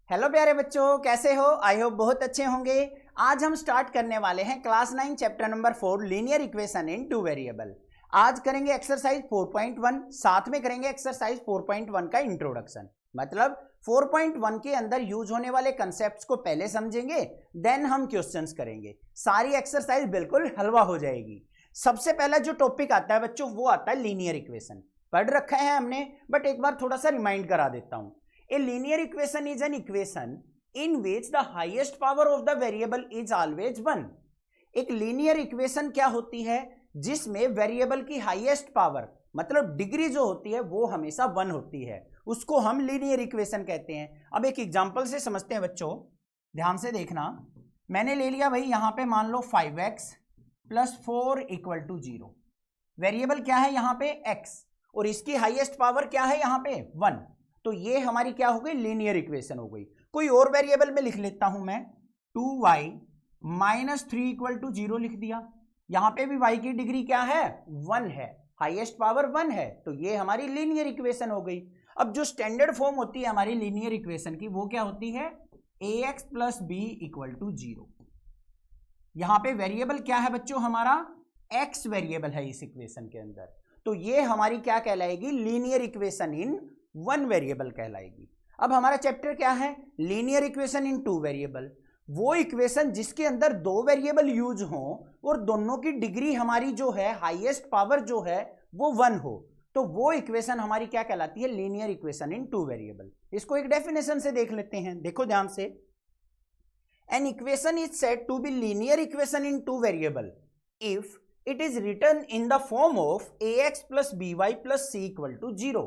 Hello प्यारे बच्चों, कैसे हो? आई होप बहुत अच्छे होंगे। आज हम स्टार्ट करने वाले हैं class 9 chapter number 4 linear equation in two variable. आज करेंगे एक्सरसाइज 4.1, साथ में करेंगे एक्सरसाइज 4.1 का इंट्रोडक्शन। मतलब 4.1 के अंदर यूज होने वाले कंसेप्ट्स को पहले समझेंगे, देन हम क्वेश्चंस करेंगे। सारी एक्सरसाइज बिल्कुल हलवा हो जाएगी। सबसे पहला जो टॉपिक आता है बच्चों, वो आता है लीनियर इक्वेशन। पढ़ रखा है हमने, बट एक बार थोड़ा सा रिमाइंड करा देता हूं। A linear equation is an equation in which the highest power of the variable is always 1. एक लीनियर इक्वेशन क्या होती है? जिसमें वेरिएबल की हाईएस्ट पावर मतलब डिग्री जो होती है वो हमेशा 1 होती है, उसको हम लीनियर इक्वेशन कहते हैं। अब एक एग्जांपल से समझते हैं बच्चों, ध्यान से देखना। मैंने ले लिया भाई यहां पे, मान लो 5x + 4 = 0। वेरिएबल क्या है यहाँ पे? x, और इसकी हाईएस्ट पावर क्या है यहाँ पे? 1। तो ये हमारी क्या हो गई? लीनियर इक्वेशन हो गई। कोई और वेरिएबल में लिख लेता हूं मैं, 2y - 3 = 0 लिख दिया। यहां पे भी y की डिग्री क्या है? 1 है, हाईएस्ट पावर 1 है, तो ये हमारी लीनियर इक्वेशन हो गई। अब जो स्टैंडर्ड फॉर्म होती है हमारी लीनियर इक्वेशन की, वो क्या होती है? ax + b = 0। यहां पे वेरिएबल क्या है बच्चों? हमारा x वेरिएबल है इस इक्वेशन के अंदर। तो ये हमारी क्या कहलाएगी? लीनियर इक्वेशन इन 1 वेरिएबल कहलाएगी। अब हमारा चैप्टर क्या है? Linear equation in 2 variable. वो इक्वेशन जिसके अंदर 2 वेरिएबल यूज हो और दोनों की डिग्री हमारी जो है, हाईएस्ट पावर जो है वो 1 हो, तो वो इक्वेशन हमारी क्या कहलाती है? Linear equation in 2 variable. इसको एक डेफिनेशन से देख लेते हैं, देखो ध्यान से। An equation is said to be linear equation in 2 variable if it is written in the form of ax + by + c = 0।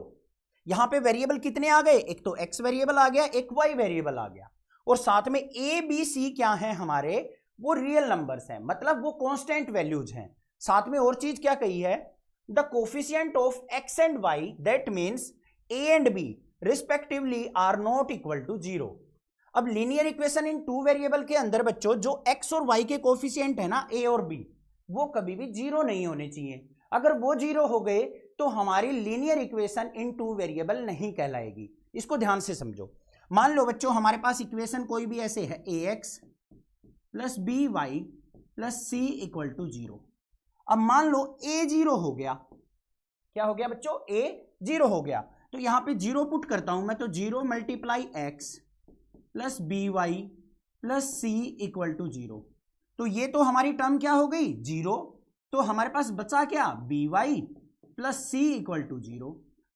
यहां पे वेरिएबल कितने आ गए? एक तो x वेरिएबल आ गया, एक y वेरिएबल आ गया, और साथ में a b c क्या है हमारे? वो रियल नंबर्स हैं, मतलब वो कांस्टेंट वैल्यूज हैं। साथ में और चीज क्या कही है? The coefficient of x and y, that means a and b respectively are not equal to 0। अब लीनियर इक्वेशन इन 2 वेरिएबल के अंदर बच्चों जो x और y के कोफिशिएंट है ना, a और b, वो कभी भी 0 नहीं होने चाहिए। अगर वो 0 हो गए तो हमारी लीनियर इक्वेशन इन 2 वेरिएबल नहीं कहलाएगी। इसको ध्यान से समझो। मान लो बच्चों हमारे पास इक्वेशन कोई भी ऐसे है, ax + by + c = 0। अब मान लो a 0 हो गया। क्या हो गया बच्चों? a 0 हो गया, तो यहां पे 0 पुट करता हूं मैं, तो 0 × x + by + c = 0। तो ये तो हमारी टर्म क्या हो गई? 0। तो हमारे पास बचा क्या? by + c = 0।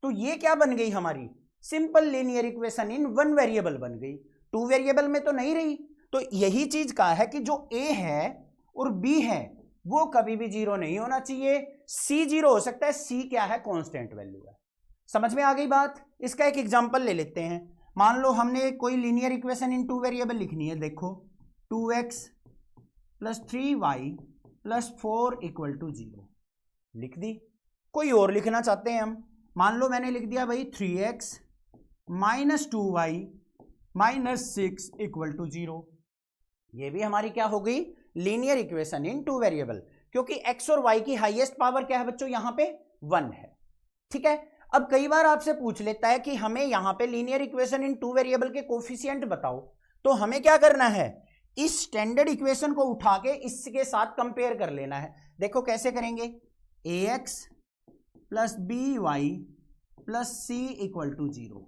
तो ये क्या बन गई हमारी? सिंपल लीनियर इक्वेशन इन 1 वेरिएबल बन गई, 2 वेरिएबल में तो नहीं रही। तो यही चीज का है कि जो a है और b है वो कभी भी 0 नहीं होना चाहिए। c 0 हो सकता है, c क्या है? कांस्टेंट वैल्यू है। समझ में आ गई बात? इसका एक एग्जांपल ले लेते हैं। मान लो हमने कोई लीनियर इक्वेशन इन 2 वेरिएबल लिखनी है, देखो 2x + 3y + 4 = 0 लिख दी। कोई और लिखना चाहते हैं हम, मान लो मैंने लिख दिया भाई 3x - 2y - 6 = 0। ये भी हमारी क्या हो गई? लीनियर इक्वेशन इन 2 वेरिएबल, क्योंकि x और y की हाईएस्ट पावर क्या है बच्चों? यहां पे 1 है। ठीक है। अब कई बार आपसे पूछ लेता है कि हमें यहां पे लीनियर इक्वेशन इन 2 वेरिएबल के कोफिशिएंट बताओ, तो हमें क्या करना है? इस स्टैंडर्ड इक्वेशन को उठा के इसके साथ कंपेयर कर लेना है। देखो कैसे करेंगे? ax + by + c = 0।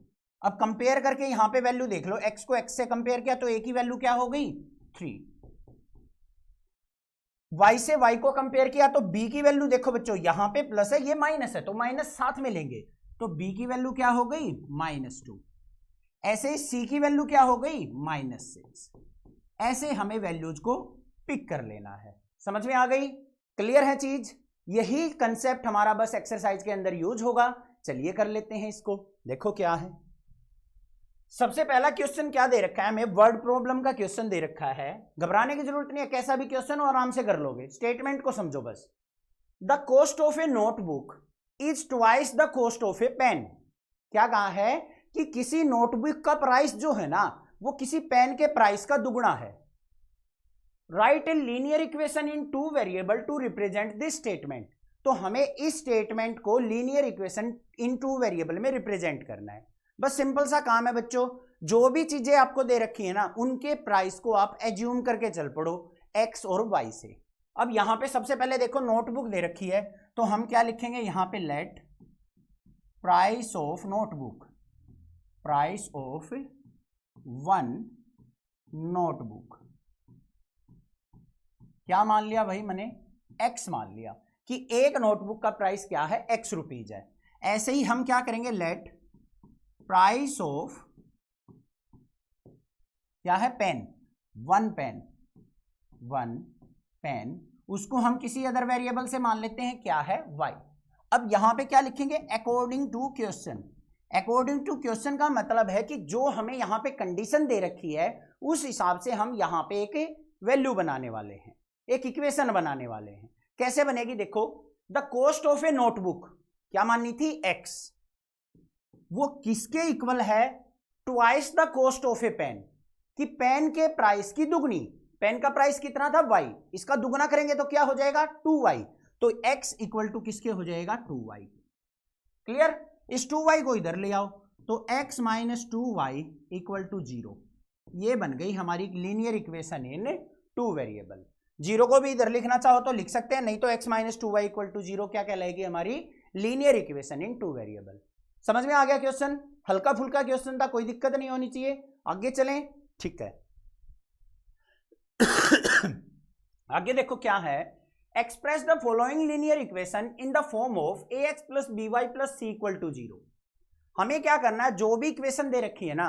अब कंपेयर करके यहां पे वैल्यू देख लो, x को x से कंपेयर किया तो a की वैल्यू क्या हो गई? 3। y से y को कंपेयर किया तो b की वैल्यू देखो बच्चों, यहां पे प्लस है, ये माइनस है, तो माइनस साथ में लेंगे, तो b की वैल्यू क्या हो गई? -2। ऐसे ही c की वैल्यू क्या हो गई? -6। ऐसे हमें वैल्यूज को पिक कर लेना है। समझ में आ गई? क्लियर है चीज? यही कंसेप्ट हमारा बस एक्सरसाइज के अंदर यूज होगा। चलिए कर लेते हैं इसको। देखो क्या है। सबसे पहला क्वेश्चन क्या दे रखा है हमें? वर्ड प्रॉब्लम का क्वेश्चन दे रखा है। घबराने की जरूरत नहीं है, कैसा भी क्वेश्चन हो आराम से कर लोगे। स्टेटमेंट को समझो बस। The cost of a notebook is twice the cost of a pen. क्या कहा है? कि किसी नोटबुक का प्राइस जो है ना, वो किसी पेन के प्राइस का दुगुना है। Write a linear equation in 2 variable to represent this statement. तो हमें इस स्टेटमेंट को लीनियर इक्वेशन इन 2 वेरिएबल में रिप्रेजेंट करना है। बस सिंपल सा काम है बच्चों। जो भी चीजें आपको दे रखी है ना उनके प्राइस को आप एज्यूम करके चल पड़ो एक्स और वाई से। अब यहां पे सबसे पहले देखो नोटबुक दे रखी है, तो हम क्या लिखेंगे यहां पे, late price of notebook, price of one notebook, क्या मान लिया भाई मैंने, एक्स मान लिया कि एक नोटबुक का प्राइस क्या है, एक्स रुपीज है। ऐसे ही हम क्या करेंगे, लेट प्राइस ऑफ क्या है, pen, one pen, one pen, उसको हम किसी अदर वेरिएबल से मान लेते हैं क्या है, वाई। अब यहां पे क्या लिखेंगे, according to question. According to question का मतलब है कि जो हमें यहां पे कंडीशन दे रखी है उस हिसाब से हम यहां पे एक वैल्यू बनाने वाले हैं, एक इक्वेशन बनाने वाले हैं। कैसे बनेगी, देखो, the cost of a notebook क्या माननी थी, एक्स, वो किसके इक्वल है, twice the cost of a pen, कि पेन के प्राइस की दुगनी, पेन का प्राइस कितना था, वाई, इसका दुगना करेंगे तो क्या हो जाएगा, 2y, तो x इक्वल टू किसके हो जाएगा, 2y। क्लियर, इस 2y को इधर ले आओ तो x minus 2y equal to 0, ये बन गई हमारी linear equation in two variable. Zero को भी इधर लिखना चाहो तो लिख सकते हैं, नहीं तो x minus 2y equal to 0 क्या कहलाएगी, हमारी linear equation in two variable. समझ में आ गया क्वेश्चन, हल्का फुल्का क्वेश्चन था, कोई दिक्कत नहीं होनी चाहिए। आगे चलें, ठीक है। आगे देखो क्या है, express the following linear equation in the form of ax plus B Y plus C equal to 0। हमें क्या करना है, जो भी इक्वेशन दे रखी है ना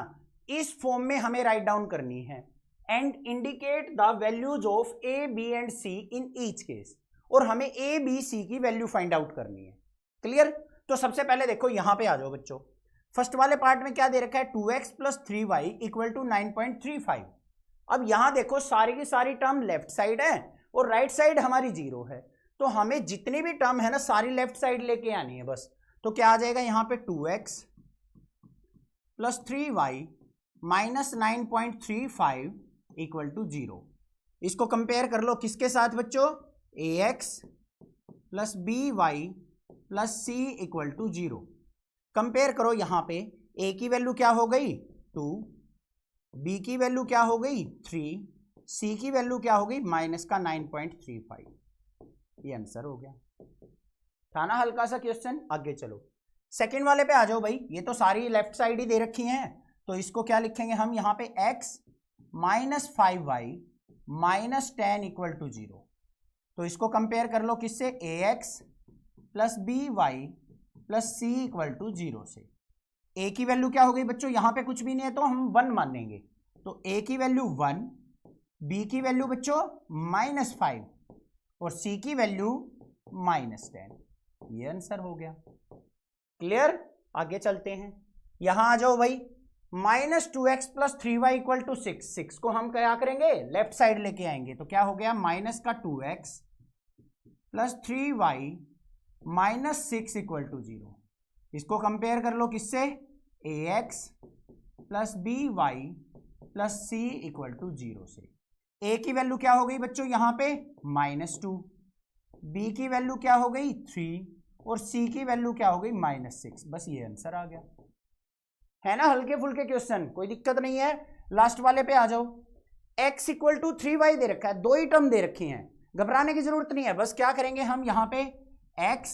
इस फॉर्म में हमें राइट डाउन करनी है, and indicate the values of A B and C in each case, और हमें ए बी सी की वैल्यू फाइंड आउट करनी है। क्लियर, तो सबसे पहले देखो यहां पे आ जाओ बच्चों, फर्स्ट वाले पार्ट में क्या दे रखा है, 2x plus 3y equal to 9.35। अब यहां देखो सारी की सारी टर्म लेफ्ट साइड है और राइट साइड हमारी 0 है, तो हमें जितनी भी टर्म है ना सारी लेफ्ट साइड लेके आनी है बस। तो क्या आ जाएगा यहां पे, 2x plus 3y minus 9.35 equal to 0। इसको कंपेयर कर लो किसके साथ बच्चों, ax plus B Y plus C equal to 0। Compare करो, यहां पे a की वैल्यू क्या हो गई, 2, b की वैल्यू क्या हो गई, 3, c की वैल्यू क्या हो गई, माइनस का 9.35। ये आंसर हो गया, था ना हल्का सा क्वेश्चन। आगे चलो सेकंड वाले पे आ जाओ भाई, ये तो सारी लेफ्ट साइड ही दे रखी हैं, तो इसको क्या लिखेंगे हम यहाँ पे, x minus 5y minus 10 equal to 0। तो इसको कंपेयर कर लो किससे, ax plus B Y plus C equal to 0 से। a की वैल्यू क्या हो गई बच्चों, यहां पे कुछ भी नहीं है तो हम 1 मानेंगे, तो a की वैल्यू 1, b की वैल्यू बच्चों माइनस 5 और c की वैल्यू माइनस 10। ये आंसर हो गया। क्लियर, आगे चलते हैं, यहां आ जाओ भाई, minus 2x plus 3y equal to 6। 6 को हम क्या करेंगे, लेफ्ट साइड लेके आएंगे, तो क्या हो गया, माइनस का 2x plus 3y minus 6 equal to 0। इसको कंपेयर कर लो किससे, ax plus B Y plus C equal to 0 से। a की वैल्यू क्या हो गई बच्चों यहां पे, माइनस 2, b की वैल्यू क्या हो गई 3 और c की वैल्यू क्या हो गई माइनस 6। बस ये आंसर आ गया, है ना हल्के फुल्के क्वेश्चन, कोई दिक्कत नहीं है। लास्ट वाले पे आ जाओ, x इक्वल टू 3y दे रखा है, दो ही टर्म दे रखी हैं, घबराने की जरूरत नहीं है। बस क्या करेंगे हम यहाँ पे, x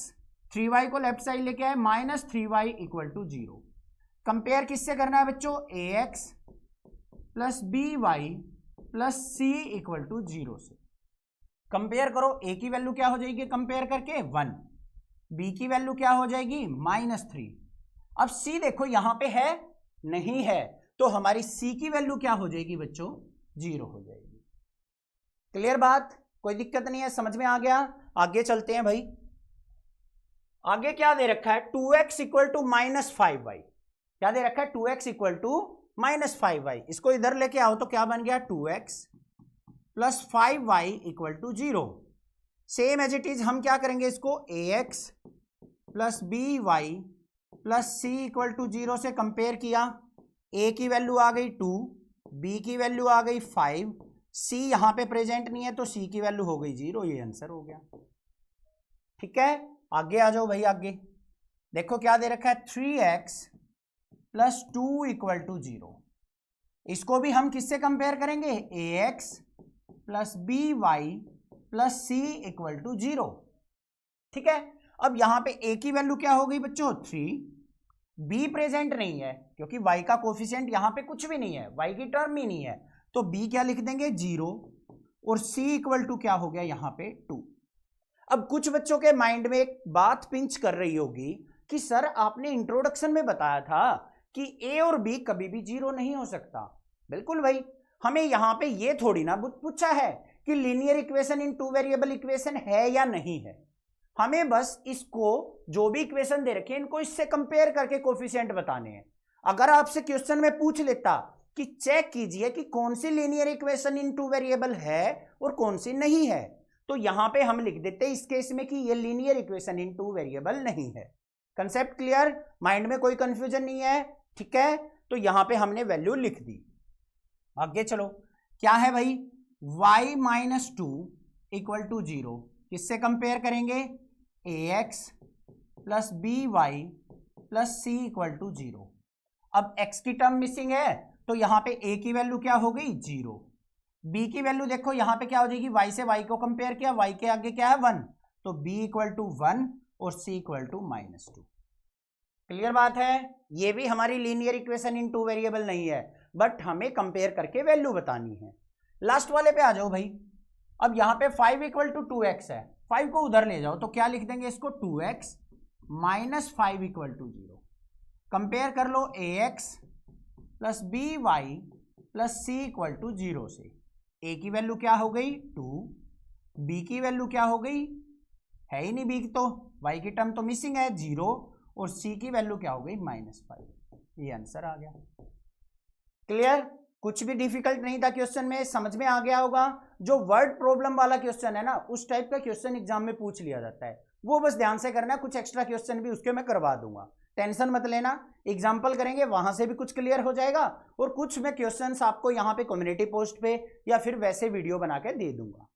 3y को लेफ्ट साइड लेके आए, minus 3y equal to 0। Compare किससे करना है बच्चों, ax plus B Y plus C equal to 0 से। कंपेयर करो, a की वैल्यू क्या हो जाएगी कंपेयर करके, 1, b की वैल्यू क्या हो जाएगी माइनस 3। अब c देखो यहां पे है नहीं है, तो हमारी c की वैल्यू क्या हो जाएगी बच्चों, 0 हो जाएगी। क्लियर बात, कोई दिक्कत नहीं है, समझ में आ गया। आगे चलते हैं भाई, आगे क्या दे रखा है, 2x equal to minus 5y। क्या दे रखा है, 2x equal to minus 5y। इसको इधर लेके आओ तो क्या बन गया, 2x plus 5y equal to 0। Same as it is हम क्या करेंगे इसको, ax plus B Y plus C equal to 0 से कंपेयर किया, a की वैल्यू आ गई 2, b की वैल्यू आ गई 5, c यहां पे प्रेजेंट नहीं है तो c की वैल्यू हो गई 0। ये आंसर हो गया। ठीक है, आगे आ जाओ भाई, आगे देखो क्या दे रखा है, 3x प्लस 2 इक्वल टू 0। इसको भी हम किससे कंपेयर करेंगे, ax plus B Y plus C equal to 0। ठीक है, अब यहां पे a की वैल्यू क्या हो गई बच्चों 3, b प्रेजेंट नहीं है क्योंकि y का कोफिशिएंट यहां पे कुछ भी नहीं है, y की टर्म ही नहीं है, तो b क्या लिख देंगे 0 और c इक्वल टू क्या हो गया यहां पे 2। अब कुछ बच्चों के माइंड में एक बात पिंच कर रही होगी कि सर आपने इंट्रोडक्शन में बताया था कि a और b कभी भी 0 नहीं हो सकता। बिल्कुल भाई, हमें यहां पे ये थोड़ी ना पूछा है कि linear equation in two variable equation है या नहीं है, हमें बस इसको जो भी इक्वेशन दे रखे हैं इनको इससे कंपेयर करके कोफिशिएंट बताने हैं। अगर आपसे क्वेश्चन में पूछ लेता कि चेक कीजिए कि कौन सी linear equation in two variable है और कौन सी नहीं है, तो यहां पे हम लिख देते इस केस में कि ये linear equation in two variable नहीं है। कंसेप्ट क्लियर, माइंड में कोई कंफ्यूजन नहीं है, ठीक है, तो यहां पे हमने वैल्यू लिख दी। आगे चलो, क्या है भाई y माइनस 2 इक्वल टू 0, किससे कंपेयर करेंगे, ax plus B Y plus C equal to 0। अब x की टर्म मिसिंग है तो यहां पे a की वैल्यू क्या हो गई 0, b की वैल्यू देखो यहां पे क्या हो जाएगी, y से y को कंपेयर किया, y के आगे क्या है 1, तो b इक्वल टू 1 और c इक्वल टू -2। क्लियर बात है, ये भी हमारी linear equation in two variable नहीं है, बट हमें कंपेयर करके वैल्यू बतानी है। लास्ट वाले पे आ जाओ भाई, अब यहां पे 5 इक्वल टू 2x है, 5 को उधर ले जाओ तो क्या लिख देंगे इसको 2x minus 5 equal to 0। Compare कर लो ax plus B Y plus C equal to 0 से, a की वैल्यू क्या हो गई 2, b की वैल्यू क्या हो गई, है ही नहीं b तो, y की टर्म तो मिसिंग है 0 और c की वैल्यू क्या हो गई -5। ये आंसर आ गया। क्लियर, कुछ भी डिफिकल्ट नहीं था क्वेश्चन में, समझ में आ गया होगा। जो वर्ड प्रॉब्लम वाला क्वेश्चन है ना, उस टाइप का क्वेश्चन एग्जाम में पूछ लिया जाता है, वो बस ध्यान से करना है। कुछ एक्स्ट्रा क्वेश्चन भी उसके मैं करवा दूंगा, टेंशन मत लेना, एग्जाम्पल करेंगे वहां से भी कुछ क्लियर हो जाएगा, और कुछ मैं क्वेश्चंस आपको यहाँ पे कम्युनिटी पोस्ट पे या फिर वैसे वीडियो बना के दे दूंगा।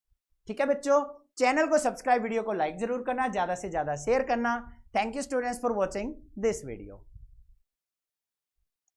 ठीक है बच्चों, चैनल को सब्सक्राइब, वीडियो को लाइक जरूर करना, ज्यादा से ज्यादा शेयर करना। Thank you students for watching this video.